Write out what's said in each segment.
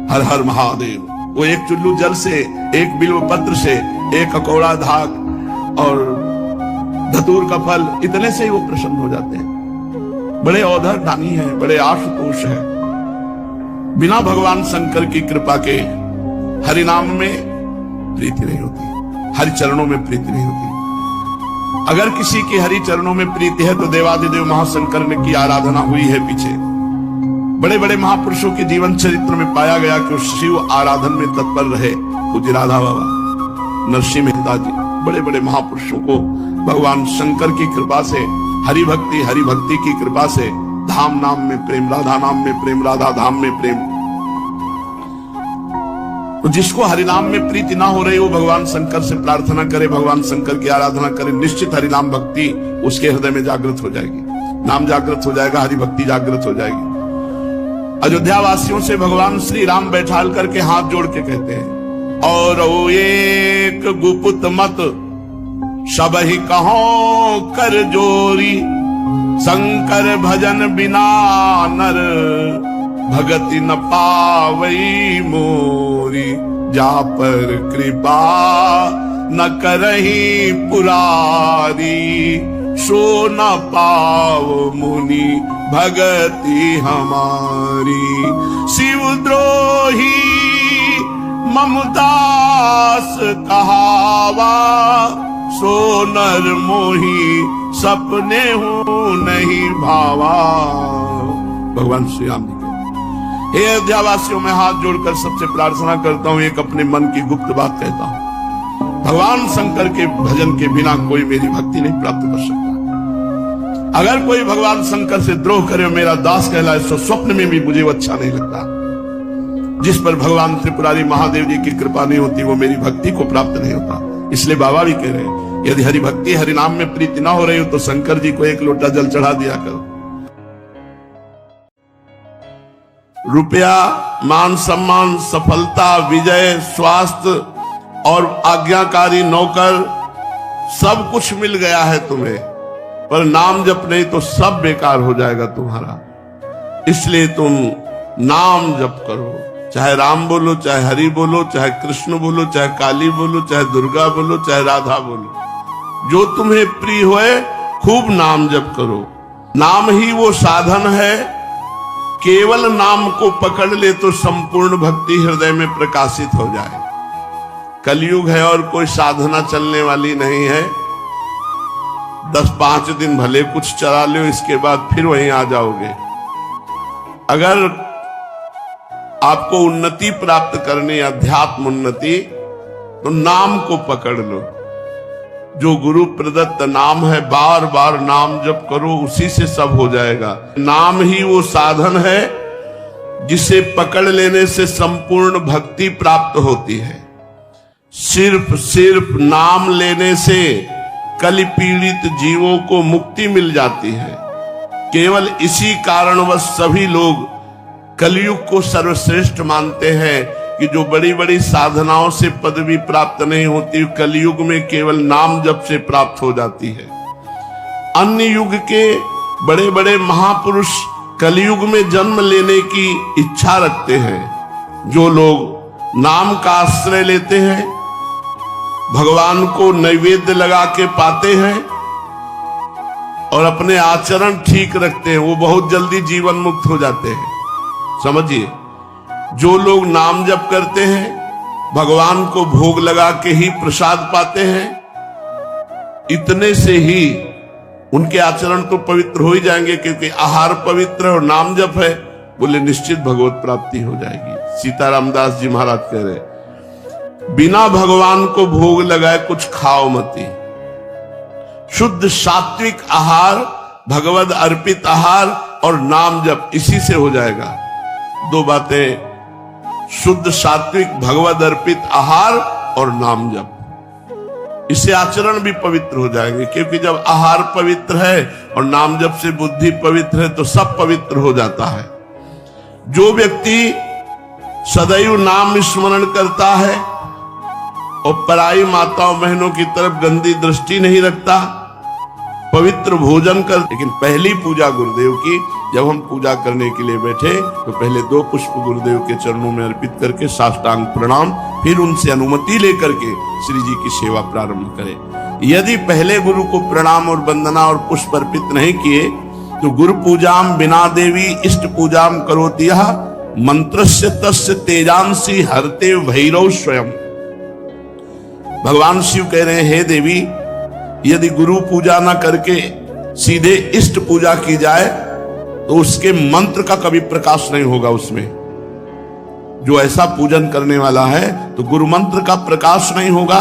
हर हर महादेव। वो एक चुल्लू जल से, एक बिल्व पत्र से, एक ककौड़ा धाक और धतूर का फल, इतने से ही वो प्रसन्न हो जाते हैं। बड़े औधर दानी है, बड़े आशुतोष है। बिना भगवान शंकर की कृपा के हरि नाम में प्रीति नहीं होती, हरि चरणों में प्रीति नहीं होती। अगर किसी की हरि चरणों में प्रीति है तो देवादिदेव महाशंकर ने की आराधना हुई है पीछे। बड़े बड़े महापुरुषों के जीवन चरित्र में पाया गया कि वो शिव आराधन में तत्पर रहे। पूज्य राधा बाबा, नरसिंह मेहता जी, बड़े बड़े महापुरुषों को भगवान शंकर की कृपा से, हरि भक्ति की कृपा से धाम नाम में प्रेम, राधा नाम में प्रेम, राधा धाम में प्रेम। तो जिसको हरिनाम में प्रीति ना हो रही वो भगवान शंकर से प्रार्थना करे, भगवान शंकर की आराधना करे, निश्चित हरिनाम भक्ति उसके हृदय में जागृत हो जाएगी। नाम जागृत हो जाएगा, हरि भक्ति जागृत हो जाएगी। अयोध्या वासियों से भगवान श्री राम बैठाल करके हाथ जोड़ के कहते हैं, और वो एक गुपुत मत सब ही कहो कर जोरी, शंकर भजन बिना नर भगति न पावई मोरी, जा पर कृपा न करही पुरारी, सो न पाव मुनि भगति हमारी। शिवद्रोही ममदास कहावा, सो नर मोही सपने हूं नहीं भावा। भगवान श्री राम जी के हे अयोध्यावासियों, में हाथ जोड़कर सबसे प्रार्थना करता हूं, एक अपने मन की गुप्त बात कहता हूं। भगवान शंकर के भजन के बिना कोई मेरी भक्ति नहीं प्राप्त कर सकता। अगर कोई भगवान शंकर से द्रोह करे और मेरा दास कहलाए तो स्वप्न में भी मुझे वो अच्छा नहीं लगता। जिस पर भगवान त्रिपुरारी महादेव जी की कृपा नहीं होती वो मेरी भक्ति को प्राप्त नहीं होता। इसलिए बाबा भी कह रहे हैं, यदि हरि भक्ति हरि नाम में प्रीति ना हो रही हो तो शंकर जी को एक लोटा जल चढ़ा दिया करो। रुपया, मान सम्मान, सफलता, विजय, स्वास्थ्य और आज्ञाकारी नौकर, सब कुछ मिल गया है तुम्हें, पर नाम जप नहीं तो सब बेकार हो जाएगा तुम्हारा। इसलिए तुम नाम जप करो, चाहे राम बोलो, चाहे हरि बोलो, चाहे कृष्ण बोलो, चाहे काली बोलो, चाहे दुर्गा बोलो, चाहे राधा बोलो, जो तुम्हें प्रिय होए खूब नाम जप करो। नाम ही वो साधन है, केवल नाम को पकड़ ले तो संपूर्ण भक्ति हृदय में प्रकाशित हो जाए। कलयुग है और कोई साधना चलने वाली नहीं है। 10-5 दिन भले कुछ चला लो, इसके बाद फिर वहीं आ जाओगे। अगर आपको उन्नति प्राप्त करनी, अध्यात्म उन्नति, तो नाम को पकड़ लो। जो गुरु प्रदत्त नाम है, बार बार नाम जप करो, उसी से सब हो जाएगा। नाम ही वो साधन है जिसे पकड़ लेने से संपूर्ण भक्ति प्राप्त होती है। सिर्फ नाम लेने से कलि पीड़ित जीवों को मुक्ति मिल जाती है। केवल इसी कारणवश सभी लोग कलयुग को सर्वश्रेष्ठ मानते हैं कि जो बड़ी बड़ी साधनाओं से पदवी प्राप्त नहीं होती, कलयुग में केवल नाम जप से प्राप्त हो जाती है। अन्य युग के बड़े बड़े महापुरुष कलयुग में जन्म लेने की इच्छा रखते हैं। जो लोग नाम का आश्रय लेते हैं, भगवान को नैवेद्य लगा के पाते हैं और अपने आचरण ठीक रखते हैं, वो बहुत जल्दी जीवन मुक्त हो जाते हैं। समझिए, जो लोग नाम जप करते हैं, भगवान को भोग लगा के ही प्रसाद पाते हैं, इतने से ही उनके आचरण तो पवित्र हो ही जाएंगे, क्योंकि आहार पवित्र और नाम जप है, बोले निश्चित भगवत प्राप्ति हो जाएगी। सीताराम दास जी महाराज कह रहे, बिना भगवान को भोग लगाए कुछ खाओ मती। शुद्ध सात्विक आहार, भगवद अर्पित आहार और नाम जप, इसी से हो जाएगा। दो बातें, शुद्ध सात्विक भगवद अर्पित आहार और नाम जप, इससे आचरण भी पवित्र हो जाएंगे। क्योंकि जब आहार पवित्र है और नाम जप से बुद्धि पवित्र है तो सब पवित्र हो जाता है। जो व्यक्ति सदैव नाम स्मरण करता है और पराई माताओं बहनों की तरफ गंदी दृष्टि नहीं रखता, पवित्र भोजन कर, लेकिन पहली पूजा गुरुदेव की जब हम पूजा करने के लिए बैठे तो पहले 2 पुष्प गुरुदेव के चरणों में अर्पित करके साष्टांग प्रणाम, फिर उनसे अनुमति लेकर के श्री जी की सेवा प्रारंभ करें। यदि पहले गुरु को प्रणाम और वंदना और पुष्प अर्पित नहीं किए तो गुरु पूजाम बिना देवी इष्ट पूजाम करोति यः मंत्रस्य तस्य तेजांसी हरते भैरव स्वयं। भगवान शिव कह रहे हैं, हे देवी, यदि गुरु पूजा ना करके सीधे इष्ट पूजा की जाए तो उसके मंत्र का कभी प्रकाश नहीं होगा। उसमें जो ऐसा पूजन करने वाला है तो गुरु मंत्र का प्रकाश नहीं होगा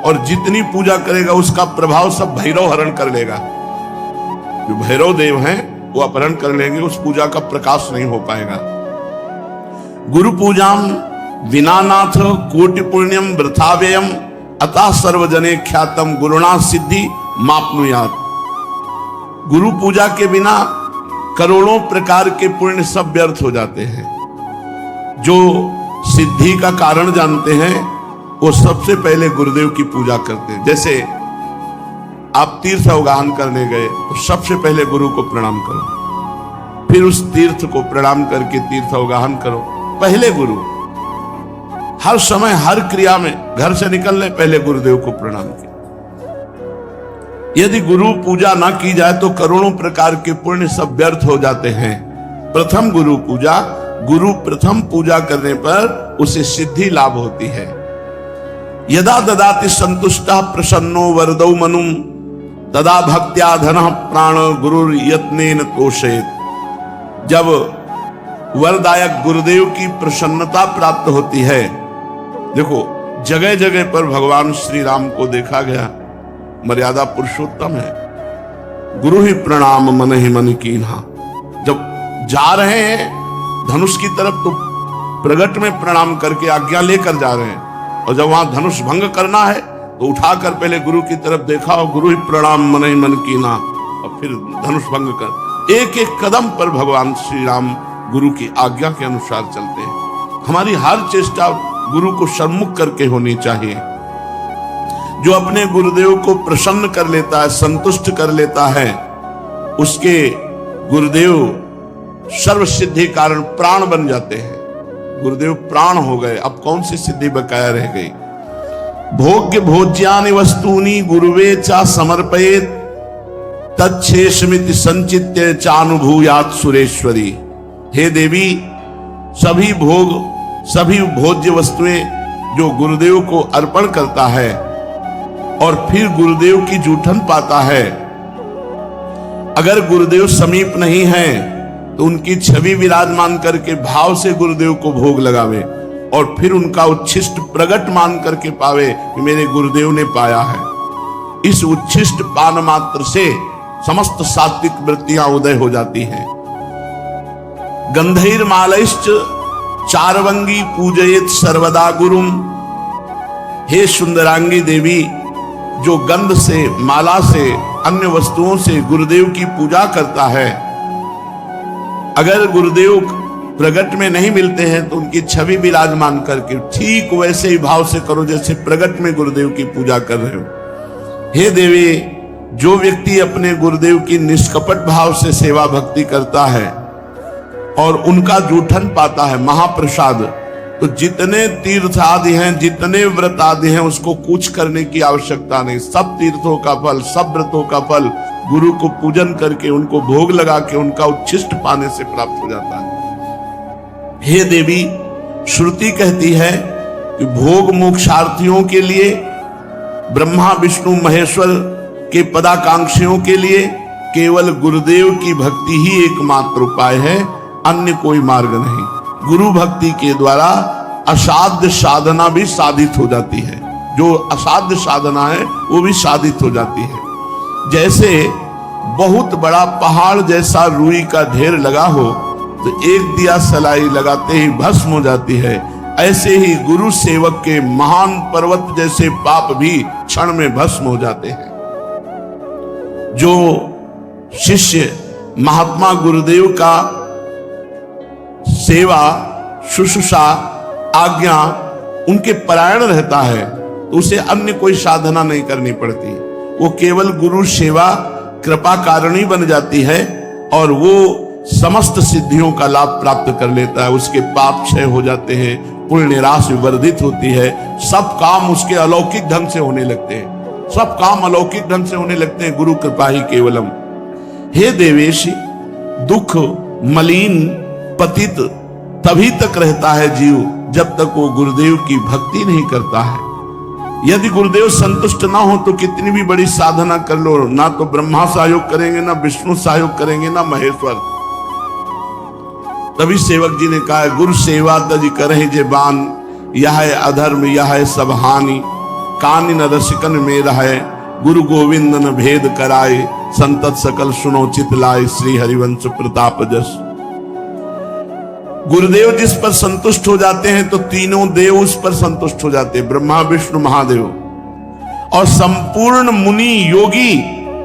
और जितनी पूजा करेगा उसका प्रभाव सब भैरव हरण कर लेगा। जो भैरव देव हैं वो अपहरण कर लेंगे, उस पूजा का प्रकाश नहीं हो पाएगा। गुरु पूजाम विनानाथ कोटि पुण्यम वृथा व्ययम अतः सर्वजने ख्यातम गुरुणा सिद्धि मापनुयात। गुरु पूजा के बिना करोड़ों प्रकार के पुण्य सब व्यर्थ हो जाते हैं। जो सिद्धि का कारण जानते हैं वो सबसे पहले गुरुदेव की पूजा करते हैं। जैसे आप तीर्थ अवगाहन करने गए तो सबसे पहले गुरु को प्रणाम करो, फिर उस तीर्थ को प्रणाम करके तीर्थ अवगाहन करो। पहले गुरु, हर समय हर क्रिया में, घर से निकलने पहले गुरुदेव को प्रणाम किया। यदि गुरु पूजा ना की जाए तो करोड़ों प्रकार के पुण्य सब व्यर्थ हो जाते हैं। प्रथम गुरु पूजा, गुरु प्रथम पूजा करने पर उसे सिद्धि लाभ होती है। यदा ददाति संतुष्टः प्रसन्नो वरदौ मनुम तदा भक्त्या धनः प्राण गुरुर यत्नेन तोषेत। जब वरदायक गुरुदेव की प्रसन्नता प्राप्त होती है, देखो जगह जगह पर भगवान श्री राम को देखा गया, मर्यादा पुरुषोत्तम है। गुरु ही प्रणाम मन ही मन कीन्हा। जब जा रहे हैं धनुष की तरफ तो प्रगट में प्रणाम करके आज्ञा लेकर जा रहे हैं, और जब वहां धनुष भंग करना है तो उठाकर पहले गुरु की तरफ देखा और गुरु ही प्रणाम मन ही मन कीन्हा, और फिर धनुष भंग कर एक एक कदम पर भगवान श्री राम गुरु की आज्ञा के अनुसार चलते हैं। हमारी हर चेष्टा गुरु को सम्मुख करके होनी चाहिए। जो अपने गुरुदेव को प्रसन्न कर लेता है, संतुष्ट कर लेता है, उसके गुरुदेव सर्व सिद्धि कारण प्राण बन जाते हैं। गुरुदेव प्राण हो गए, अब कौन सी सिद्धि बकाया रह गई। भोग्य भोज्यानि वस्तूनि गुरुवे चा समर्पयेत तच्छेषमिति संचित्य चानुभूयात सुरेश्वरी। हे देवी, सभी भोग, सभी भोज्य वस्तुएं जो गुरुदेव को अर्पण करता है और फिर गुरुदेव की जूठन पाता है, अगर गुरुदेव समीप नहीं है तो उनकी छवि विराजमान करके भाव से गुरुदेव को भोग लगावे और फिर उनका उच्छिष्ट प्रगट मान करके पावे कि मेरे गुरुदेव ने पाया है। इस उच्छिष्ट पान मात्र से समस्त सात्विक वृत्तियां उदय हो जाती हैं। गंधैर मालैश्च चारवंगी पूजयेत सर्वदा गुरुम। हे सुंदरांगी देवी, जो गंध से, माला से, अन्य वस्तुओं से गुरुदेव की पूजा करता है, अगर गुरुदेव प्रगट में नहीं मिलते हैं तो उनकी छवि विराजमान करके ठीक वैसे ही भाव से करो जैसे प्रगट में गुरुदेव की पूजा कर रहे हो। हे देवी, जो व्यक्ति अपने गुरुदेव की निष्कपट भाव से सेवा भक्ति करता है और उनका जूठन पाता है, महाप्रसाद, तो जितने तीर्थ आदि हैं, जितने व्रत आदि हैं, उसको कुछ करने की आवश्यकता नहीं। सब तीर्थों का फल, सब व्रतों का फल गुरु को पूजन करके, उनको भोग लगा के, उनका उच्छिष्ट पाने से प्राप्त हो जाता है। हे देवी, श्रुति कहती है कि भोग मोक्षार्थियों के लिए, ब्रह्मा विष्णु महेश्वर के पदाकांक्षियों के लिए केवल गुरुदेव की भक्ति ही एकमात्र उपाय है, अन्य कोई मार्ग नहीं। गुरु भक्ति के द्वारा असाध्य साधना भी साधित हो जाती है। जो असाध्य साधना है वो भी साधित हो जाती है। जैसे बहुत बड़ा पहाड़ जैसा रुई का ढेर लगा हो तो एक दिया सलाई लगाते ही भस्म हो जाती है, ऐसे ही गुरु सेवक के महान पर्वत जैसे पाप भी क्षण में भस्म हो जाते हैं। जो शिष्य महात्मा गुरुदेव का सेवा, शुश्रूषा, आज्ञा उनके परायण रहता है तो उसे अन्य कोई साधना नहीं करनी पड़ती। वो केवल गुरु सेवा कृपा कारणी बन जाती है और वो समस्त सिद्धियों का लाभ प्राप्त कर लेता है, उसके पाप क्षय हो जाते हैं, पुण्य राशि वर्धित होती है, सब काम उसके अलौकिक ढंग से होने लगते हैं, सब काम अलौकिक ढंग से होने लगते हैं, गुरु कृपा ही केवलम। हे देवेशी, दुख मलिन पतित तभी तक रहता है जीव जब तक वो गुरुदेव की भक्ति नहीं करता है। यदि गुरुदेव संतुष्ट ना हो तो कितनी भी बड़ी साधना कर लो, ना तो ब्रह्मा सहयोग करेंगे, ना विष्णु सहयोग करेंगे, ना महेश्वर। तभी सेवक जी ने कहा, गुरु सेवा तज करहि जे बान, यह है अधर्म यह है सब हानि, कानि न रसिकन में रहे, गुरु गोविंद न भेद कराए, संतत सकल सुनो चित लाए, श्री हरिवंश प्रताप जस। गुरुदेव जिस पर संतुष्ट हो जाते हैं तो तीनों देव उस पर संतुष्ट हो जाते हैं, ब्रह्मा विष्णु महादेव, और संपूर्ण मुनि योगी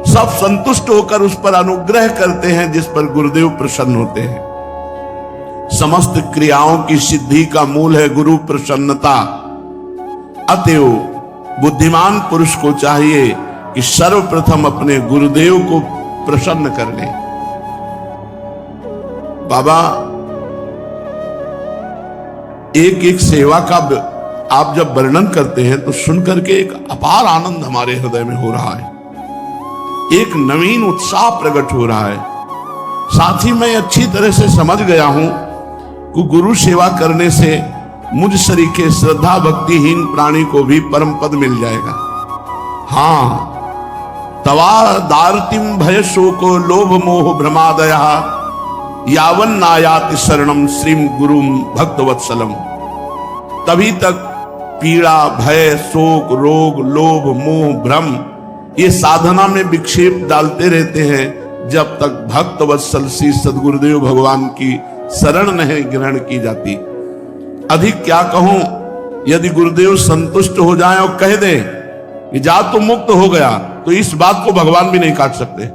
सब संतुष्ट होकर उस पर अनुग्रह करते हैं जिस पर गुरुदेव प्रसन्न होते हैं। समस्त क्रियाओं की सिद्धि का मूल है गुरु प्रसन्नता। अतएव बुद्धिमान पुरुष को चाहिए कि सर्वप्रथम अपने गुरुदेव को प्रसन्न कर ले। बाबा एक एक सेवा का आप जब वर्णन करते हैं तो सुनकर के एक अपार आनंद हमारे हृदय में हो रहा है, एक नवीन उत्साह प्रकट हो रहा है। साथ ही मैं अच्छी तरह से समझ गया हूं कि गुरु सेवा करने से मुझ सरीखे श्रद्धा भक्तिहीन प्राणी को भी परम पद मिल जाएगा। हाँ, तवा दारतिम भय शोको लोभ मोह भ्रमादया, यावन नायाति शरणम श्रीम गुरुम भक्तवत्सलम। तभी तक पीड़ा भय शोक रोग लोभ मोह भ्रम ये साधना में विक्षेप डालते रहते हैं जब तक भक्तवत्सल श्री सद्गुरुदेव भगवान की शरण नहीं ग्रहण की जाती। अधिक क्या कहूं, यदि गुरुदेव संतुष्ट हो जाएं और कह दें कि जा तो मुक्त हो गया, तो इस बात को भगवान भी नहीं काट सकते।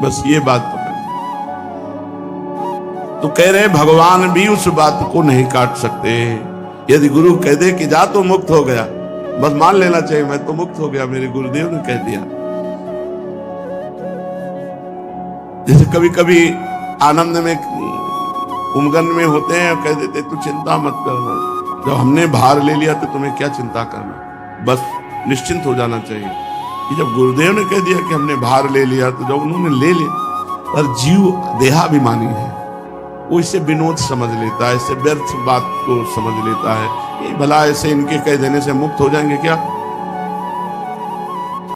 बस ये बात तो कह रहे भगवान भी उस बात को नहीं काट सकते। यदि गुरु कह दे कि जा तो मुक्त हो गया, बस मान लेना चाहिए मैं तो मुक्त हो गया, मेरे गुरुदेव ने कह दिया। जैसे कभी कभी आनंद में उमगन में होते हैं, कह देते तू चिंता मत करना, जब हमने भार ले लिया तो तुम्हें क्या चिंता करना, बस निश्चिंत हो जाना चाहिए। कि जब गुरुदेव ने कह दिया कि हमने भार ले लिया, तो जब उन्होंने ले लिया, पर जीव देहाभिमानी है, वो इसे विनोद समझ लेता है, इसे व्यर्थ बात को समझ लेता है। ये भला ऐसे इनके कह देने से मुक्त हो जाएंगे क्या?